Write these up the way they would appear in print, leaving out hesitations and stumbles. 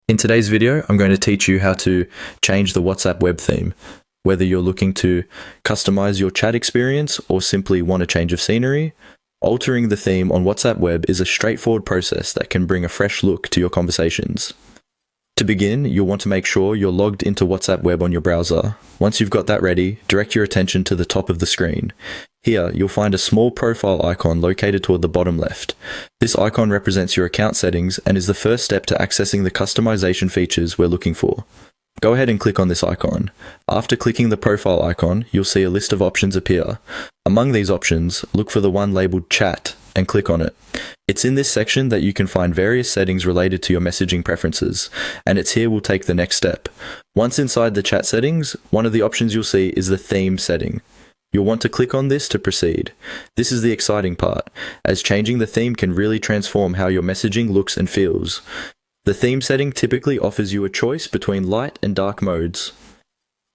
In today's video, I'm going to teach you how to change the WhatsApp web theme. Whether you're looking to customize your chat experience or simply want a change of scenery, altering the theme on WhatsApp web is a straightforward process that can bring a fresh look to your conversations. To begin, you'll want to make sure you're logged into WhatsApp web on your browser. Once you've got that ready, direct your attention to the top of the screen. Here, you'll find a small profile icon located toward the bottom left. This icon represents your account settings and is the first step to accessing the customization features we're looking for. Go ahead and click on this icon. After clicking the profile icon, you'll see a list of options appear. Among these options, look for the one labeled Chat and click on it. It's in this section that you can find various settings related to your messaging preferences, and it's here we'll take the next step. Once inside the chat settings, one of the options you'll see is the theme setting. You'll want to click on this to proceed. This is the exciting part, as changing the theme can really transform how your messaging looks and feels. The theme setting typically offers you a choice between light and dark modes.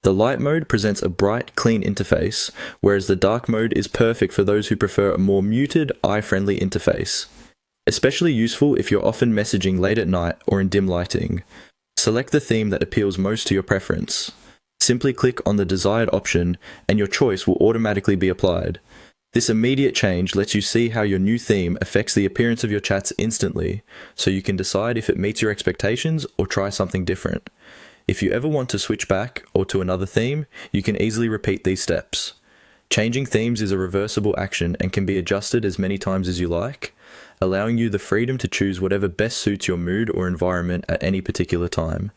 The light mode presents a bright, clean interface, whereas the dark mode is perfect for those who prefer a more muted, eye-friendly interface. Especially useful if you're often messaging late at night or in dim lighting. Select the theme that appeals most to your preference. Simply click on the desired option and your choice will automatically be applied. This immediate change lets you see how your new theme affects the appearance of your chats instantly, so you can decide if it meets your expectations or try something different. If you ever want to switch back or to another theme, you can easily repeat these steps. Changing themes is a reversible action and can be adjusted as many times as you like, allowing you the freedom to choose whatever best suits your mood or environment at any particular time.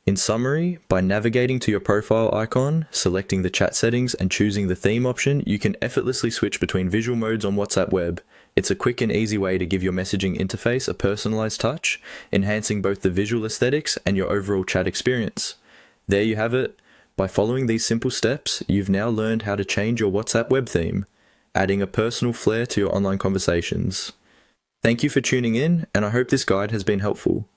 In summary, by navigating to your profile icon, selecting the chat settings and choosing the theme option, you can effortlessly switch between visual modes on WhatsApp web. It's a quick and easy way to give your messaging interface a personalized touch, enhancing both the visual aesthetics and your overall chat experience. There you have it. By following these simple steps, you've now learned how to change your WhatsApp web theme, adding a personal flair to your online conversations. Thank you for tuning in, and I hope this guide has been helpful.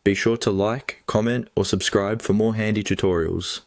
Be sure to like, comment, or subscribe for more handy tutorials.